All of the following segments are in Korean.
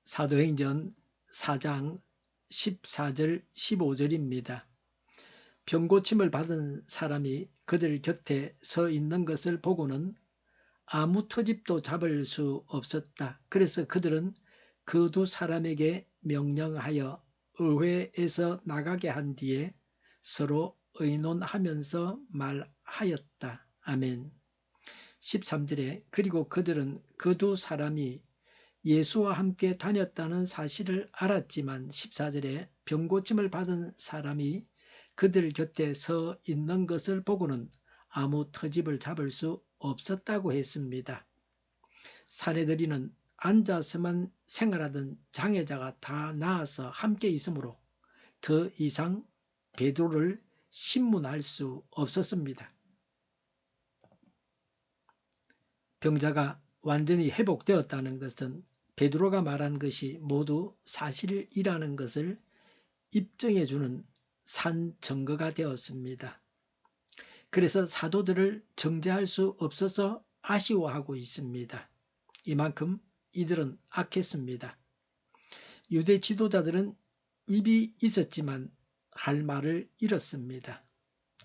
사도행전 4장 14절 15절입니다. 병고침을 받은 사람이 그들 곁에 서 있는 것을 보고는 아무 터집도 잡을 수 없었다. 그래서 그들은 그 두 사람에게 명령하여 의회에서 나가게 한 뒤에 서로 의논하면서 말하였다. 아멘. 13절에 그리고 그들은 그 두 사람이 예수와 함께 다녔다는 사실을 알았지만 14절에 병고침을 받은 사람이 그들 곁에 서 있는 것을 보고는 아무 터집을 잡을 수 없었다고 했습니다. 사내들이는 앉아서만 생활하던 장애자가 다 나아서 함께 있으므로 더 이상 베드로를 신문할 수 없었습니다. 병자가 완전히 회복되었다는 것은 베드로가 말한 것이 모두 사실이라는 것을 입증해주는 산 증거가 되었습니다. 그래서 사도들을 정죄할 수 없어서 아쉬워하고 있습니다. 이만큼 이들은 악했습니다. 유대 지도자들은 입이 있었지만 할 말을 잃었습니다.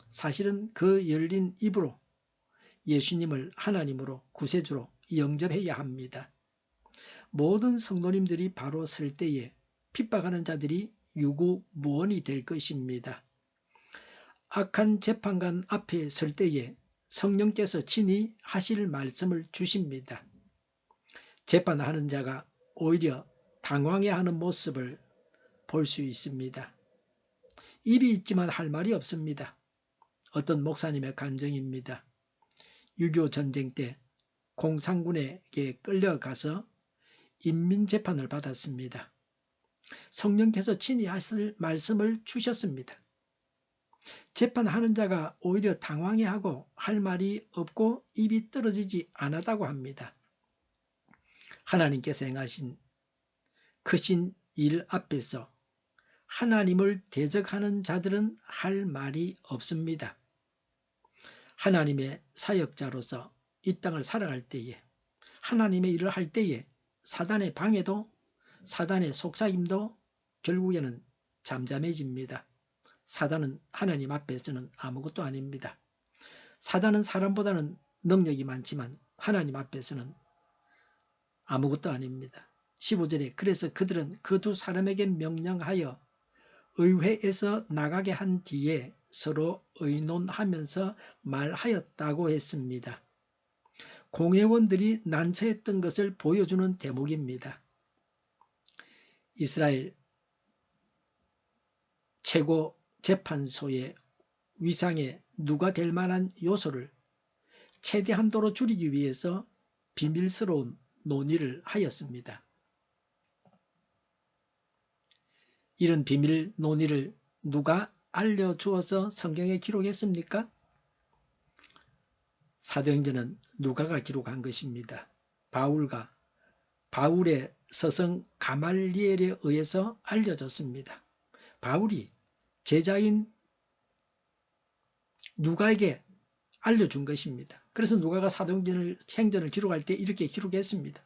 사실은 그 열린 입으로 예수님을 하나님으로 구세주로 영접해야 합니다. 모든 성도님들이 바로 설 때에 핍박하는 자들이 유구무원이 될 것입니다. 악한 재판관 앞에 설 때에 성령께서 친히 하실 말씀을 주십니다. 재판하는 자가 오히려 당황해하는 모습을 볼 수 있습니다. 입이 있지만 할 말이 없습니다. 어떤 목사님의 간증입니다. 6.25 전쟁 때 공산군에게 끌려가서 인민재판을 받았습니다. 성령께서 친히 하실 말씀을 주셨습니다. 재판하는 자가 오히려 당황해하고 할 말이 없고 입이 떨어지지 않았다고 합니다. 하나님께서 행하신 크신 일 앞에서 하나님을 대적하는 자들은 할 말이 없습니다. 하나님의 사역자로서 이 땅을 살아갈 때에 하나님의 일을 할 때에 사단의 방해도 사단의 속삭임도 결국에는 잠잠해집니다. 사단은 하나님 앞에서는 아무것도 아닙니다. 사단은 사람보다는 능력이 많지만 하나님 앞에서는 아무것도 아닙니다. 15절에 그래서 그들은 그 두 사람에게 명령하여 의회에서 나가게 한 뒤에 서로 의논하면서 말하였다고 했습니다. 공회원들이 난처했던 것을 보여주는 대목입니다. 이스라엘 최고 재판소의 위상에 누가 될 만한 요소를 최대한도로 줄이기 위해서 비밀스러운 논의를 하였습니다. 이런 비밀 논의를 누가 알려주어서 성경에 기록했습니까? 사도행전은 누가가 기록한 것입니다. 바울의 서성 가말리엘에 의해서 알려졌습니다. 바울이 제자인 누가에게 알려준 것입니다. 그래서 누가가 사도행전을 기록할 때 이렇게 기록했습니다.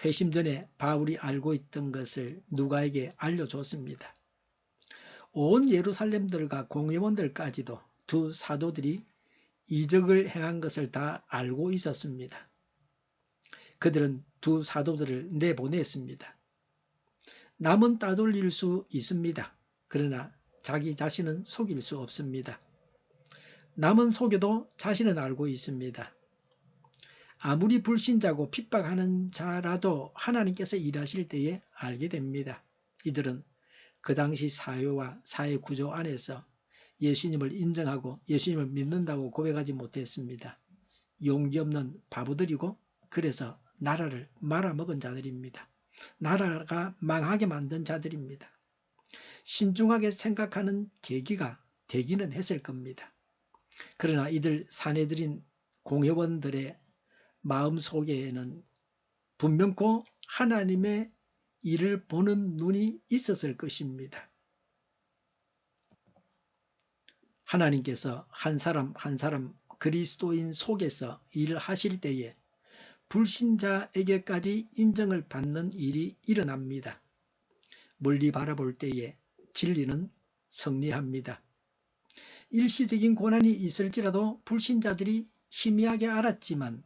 회심 전에 바울이 알고 있던 것을 누가에게 알려줬습니다. 온 예루살렘들과 공회원들까지도 두 사도들이 이적을 행한 것을 다 알고 있었습니다. 그들은 두 사도들을 내보냈습니다. 남은 따돌릴 수 있습니다. 그러나 자기 자신은 속일 수 없습니다. 남은 속여도 자신은 알고 있습니다. 아무리 불신자고 핍박하는 자라도 하나님께서 일하실 때에 알게 됩니다. 이들은 그 당시 사회와 사회 구조 안에서 예수님을 인정하고 예수님을 믿는다고 고백하지 못했습니다. 용기 없는 바보들이고 그래서 나라를 말아먹은 자들입니다. 나라가 망하게 만든 자들입니다. 신중하게 생각하는 계기가 되기는 했을 겁니다. 그러나 이들 사내들인 공회원들의 마음속에는 분명코 하나님의 일을 보는 눈이 있었을 것입니다. 하나님께서 한 사람 한 사람 그리스도인 속에서 일을 하실 때에 불신자에게까지 인정을 받는 일이 일어납니다. 멀리 바라볼 때에 진리는 승리합니다. 일시적인 고난이 있을지라도 불신자들이 희미하게 알았지만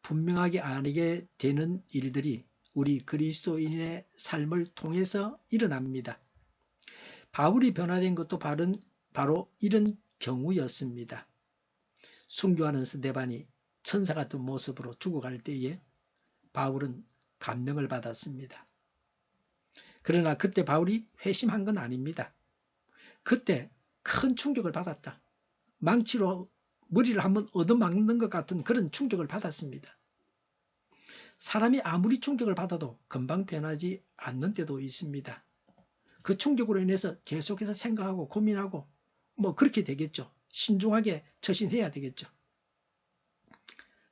분명하게 알게 되는 일들이 우리 그리스도인의 삶을 통해서 일어납니다. 바울이 변화된 것도 바로 이런 경우였습니다. 순교하는 스데반이 천사 같은 모습으로 죽어갈 때에 바울은 감명을 받았습니다. 그러나 그때 바울이 회심한 건 아닙니다. 그때 큰 충격을 받았다. 망치로 머리를 한번 얻어맞는 것 같은 그런 충격을 받았습니다. 사람이 아무리 충격을 받아도 금방 변하지 않는 때도 있습니다. 그 충격으로 인해서 계속해서 생각하고 고민하고 그렇게 되겠죠. 신중하게 처신해야 되겠죠.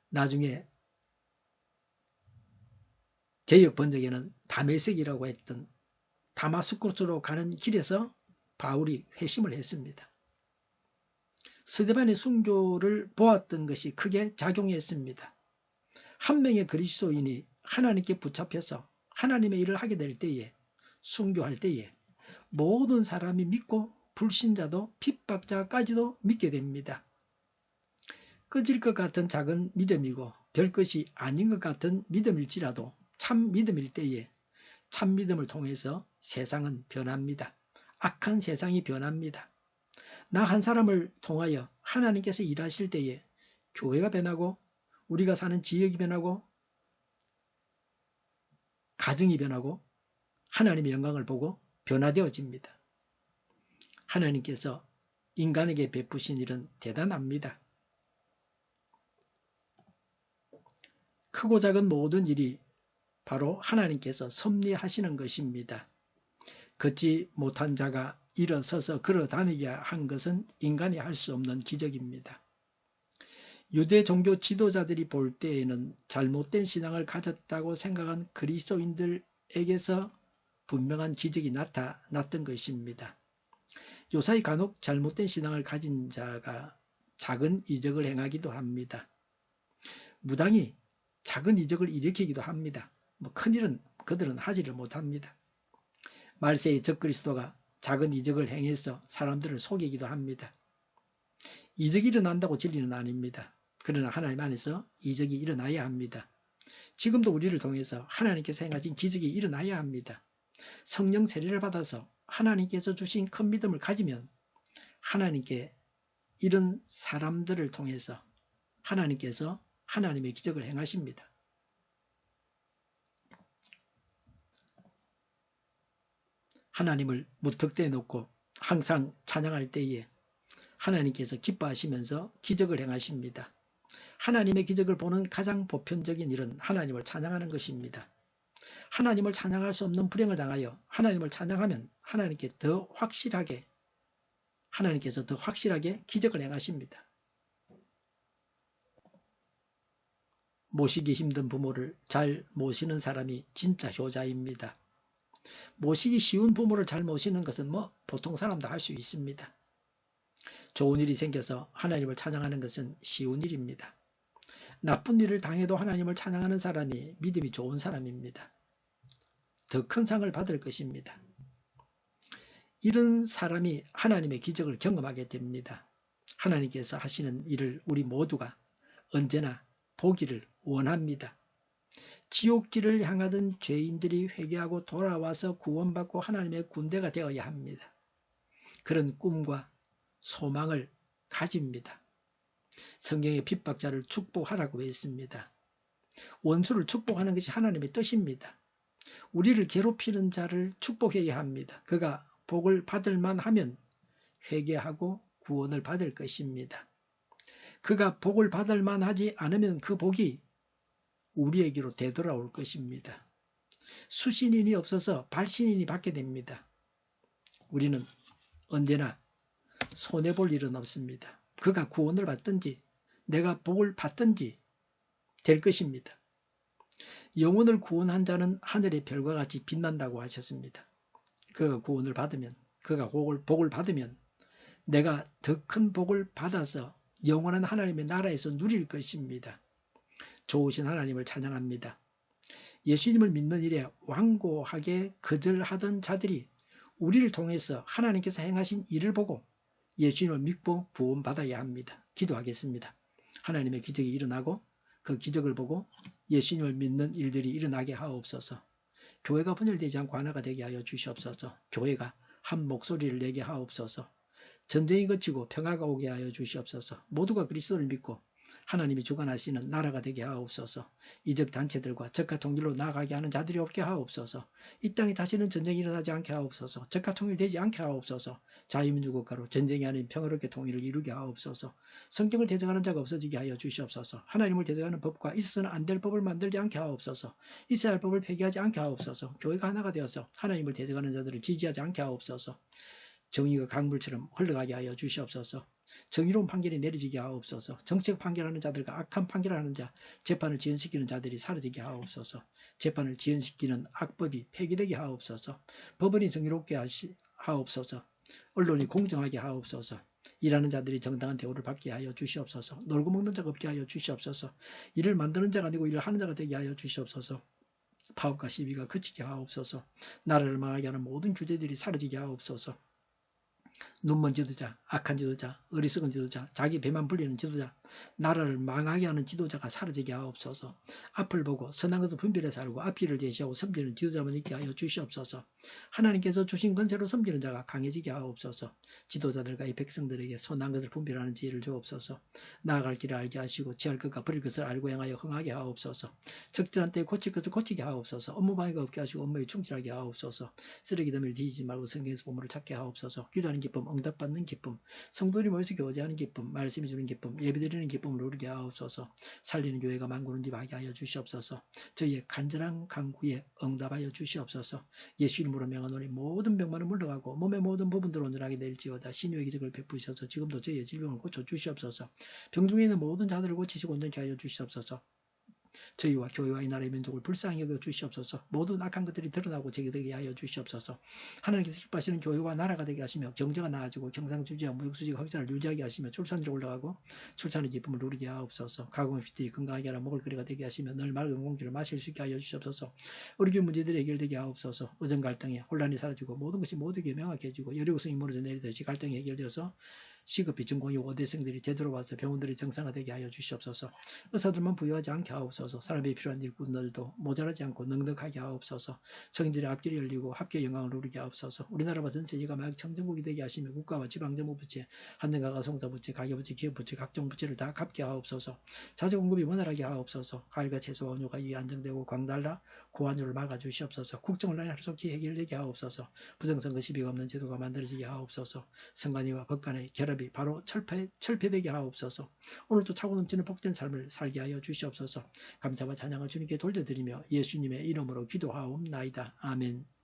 나중에 개역 번역에는 다메섹이라고 했던 다마스쿠스로 가는 길에서 바울이 회심을 했습니다. 스데반의 순교를 보았던 것이 크게 작용했습니다. 한 명의 그리스도인이 하나님께 붙잡혀서 하나님의 일을 하게 될 때에, 순교할 때에 모든 사람이 믿고 불신자도 핍박자까지도 믿게 됩니다. 꺼질 것 같은 작은 믿음이고 별것이 아닌 것 같은 믿음일지라도 참 믿음일 때에 참 믿음을 통해서 세상은 변합니다. 악한 세상이 변합니다. 나 한 사람을 통하여 하나님께서 일하실 때에 교회가 변하고 우리가 사는 지역이 변하고 가정이 변하고 하나님의 영광을 보고 변화되어집니다. 하나님께서 인간에게 베푸신 일은 대단합니다. 크고 작은 모든 일이 바로 하나님께서 섭리하시는 것입니다. 걷지 못한 자가 일어서서 걸어 다니게 한 것은 인간이 할 수 없는 기적입니다. 유대 종교 지도자들이 볼 때에는 잘못된 신앙을 가졌다고 생각한 그리스도인들에게서 분명한 기적이 나타났던 것입니다. 요사이 간혹 잘못된 신앙을 가진 자가 작은 이적을 행하기도 합니다. 무당이 작은 이적을 일으키기도 합니다. 큰일은 그들은 하지를 못합니다. 말세의 적그리스도가 작은 이적을 행해서 사람들을 속이기도 합니다. 이적이 일어난다고 진리는 아닙니다. 그러나 하나님 안에서 이적이 일어나야 합니다. 지금도 우리를 통해서 하나님께서 행하신 기적이 일어나야 합니다. 성령 세례를 받아서 하나님께서 주신 큰 믿음을 가지면 하나님께 이런 사람들을 통해서 하나님께서 하나님의 기적을 행하십니다. 하나님을 무턱대에 놓고 항상 찬양할 때에 하나님께서 기뻐하시면서 기적을 행하십니다. 하나님의 기적을 보는 가장 보편적인 일은 하나님을 찬양하는 것입니다. 하나님을 찬양할 수 없는 불행을 당하여 하나님을 찬양하면 하나님께서 더 확실하게 기적을 행하십니다. 모시기 힘든 부모를 잘 모시는 사람이 진짜 효자입니다. 모시기 쉬운 부모를 잘 모시는 것은 보통 사람도 할 수 있습니다. 좋은 일이 생겨서 하나님을 찬양하는 것은 쉬운 일입니다. 나쁜 일을 당해도 하나님을 찬양하는 사람이 믿음이 좋은 사람입니다. 더 큰 상을 받을 것입니다. 이런 사람이 하나님의 기적을 경험하게 됩니다. 하나님께서 하시는 일을 우리 모두가 언제나 보기를 원합니다. 지옥길을 향하던 죄인들이 회개하고 돌아와서 구원받고 하나님의 군대가 되어야 합니다. 그런 꿈과 소망을 가집니다. 성경의 핍박자를 축복하라고 했습니다. 원수를 축복하는 것이 하나님의 뜻입니다. 우리를 괴롭히는 자를 축복해야 합니다. 그가 복을 받을 만하면 회개하고 구원을 받을 것입니다. 그가 복을 받을 만하지 않으면 그 복이 우리에게로 되돌아올 것입니다. 수신인이 없어서 발신인이 받게 됩니다. 우리는 언제나 손해볼 일은 없습니다. 그가 구원을 받든지 내가 복을 받든지 될 것입니다. 영혼을 구원한 자는 하늘의 별과 같이 빛난다고 하셨습니다. 그가 구원을 받으면, 그가 복을 받으면 내가 더 큰 복을 받아서 영원한 하나님의 나라에서 누릴 것입니다. 좋으신 하나님을 찬양합니다. 예수님을 믿는 일에 완고하게 거절하던 자들이 우리를 통해서 하나님께서 행하신 일을 보고 예수님을 믿고 구원받아야 합니다. 기도하겠습니다. 하나님의 기적이 일어나고 그 기적을 보고 예수님을 믿는 일들이 일어나게 하옵소서. 교회가 분열되지 않고 하나가 되게 하여 주시옵소서. 교회가 한 목소리를 내게 하옵소서. 전쟁이 그치고 평화가 오게 하여 주시옵소서. 모두가 그리스도를 믿고 하나님이 주관하시는 나라가 되게 하옵소서. 이적 단체들과 적과 통일로 나아가게 하는 자들이 없게 하옵소서. 이 땅에 다시는 전쟁이 일어나지 않게 하옵소서. 적과 통일되지 않게 하옵소서. 자유민주 국가로 전쟁이 아닌 평화롭게 통일을 이루게 하옵소서. 성경을 대적하는 자가 없어지게 하여 주시옵소서. 하나님을 대적하는 법과 있어서는 안 될 법을 만들지 않게 하옵소서. 있어야 할 법을 폐기하지 않게 하옵소서. 교회가 하나가 되어서 하나님을 대적하는 자들을 지지하지 않게 하옵소서. 정의가 강물처럼 흘러가게 하여 주시옵소서. 정의로운 판결이 내려지게 하옵소서. 정책 판결하는 자들과 악한 판결하는 자, 재판을 지연시키는 자들이 사라지게 하옵소서. 재판을 지연시키는 악법이 폐기되게 하옵소서. 법원이 정의롭게 하옵소서. 언론이 공정하게 하옵소서. 일하는 자들이 정당한 대우를 받게 하여 주시옵소서. 놀고 먹는 자가 없게 하여 주시옵소서. 일을 만드는 자가 아니고 일을 하는 자가 되게 하여 주시옵소서. 파업과 시비가 그치게 하옵소서. 나라를 망하게 하는 모든 규제들이 사라지게 하옵소서. 눈먼 지도자, 악한 지도자, 어리석은 지도자, 자기 배만 불리는 지도자, 나라를 망하게 하는 지도자가 사라지게 하옵소서. 앞을 보고 선한 것을 분별해서 알고 앞길을 제시하고 섬기는 지도자만 있게 하여 주시옵소서. 하나님께서 주신 권세로 섬기는 자가 강해지게 하옵소서. 지도자들과 이 백성들에게 선한 것을 분별하는 지혜를 주옵소서. 나아갈 길을 알게 하시고 지할 것과 버릴 것을 알고 행하여 흥하게 하옵소서. 적절한 때에 고칠 것을 고치게 하옵소서. 업무 방해가 없게 하시고 업무에 충실하게 하옵소서. 쓰레기 더미를 뒤지지 말고 성경에서 보물을 찾게 하옵소서. 기도하는 기쁨, 응답받는 기쁨, 성도들이 모여서 교제하는 기쁨, 말씀이 주는 기쁨, 예배드리는 기쁨을 누리게 하옵소서. 살리는 교회가 만구는 집 하게 하여 주시옵소서. 저희의 간절한 간구에 응답하여 주시옵소서. 예수 이름으로 명하노니 모든 병만은 물러가고 몸의 모든 부분들을 온전하게 될지어다. 신유의 기적을 베푸셔서 지금도 저희의 질병을 고쳐 주시옵소서. 병 중에 있는 모든 자들을 고치시고 온전케 하여 주시옵소서. 저희와 교회와 이 나라의 민족을 불쌍히 여겨 주시옵소서. 모든 악한 것들이 드러나고 제거되게 하여 주시옵소서. 하나님께서 기뻐하시는 교회와 나라가 되게 하시며 경제가 나아지고 경상주지와 무역수지가 확산을 유지하게 하시며 출산율이 올라가고 출산의 기쁨을 누리게 하옵소서. 가공업시들이 건강하게 하라 먹을거리가 되게 하시며 늘 맑은 공기를 마실 수 있게 하여 주시옵소서. 의료계 문제들이 해결되게 하옵소서. 의정 갈등에 혼란이 사라지고 모든 것이 모두에게 명확해지고 여리고성이 무너져 내리듯이 갈등이 해결되어서 시급히 전공의 어대생들이 제대로 와서 병원들이 정상화되게 하여 주시옵소서. 의사들만 부유하지 않게 하옵소서. 사람이 필요한 일꾼들도 모자라지 않고 넉넉하게 하옵소서. 정인들의 앞길이 열리고 합계의 영광을 누리게 하옵소서. 우리나라와 전 세계가 마약 청정국이 되게 하시며 국가와 지방정부부채, 한정가가 송사부채, 가계부채, 기업부채, 각종 부채를 다 갚게 하옵소서. 자재공급이 원활하게 하옵소서. 과일과 채소와 원료가 이 안정되고 광달라 고환율을 막아주시옵소서. 국정혼란이 하루속히 해결되게 하옵소서. 부정선거 시비가 없는 제도가 만들어지게 하옵소서. 선관위와 법관의 결합이 바로 철폐되게 하옵소서. 오늘도 차고 넘치는 복된 삶을 살게 하여 주시옵소서. 감사와 찬양을 주님께 돌려드리며 예수님의 이름으로 기도하옵나이다. 아멘.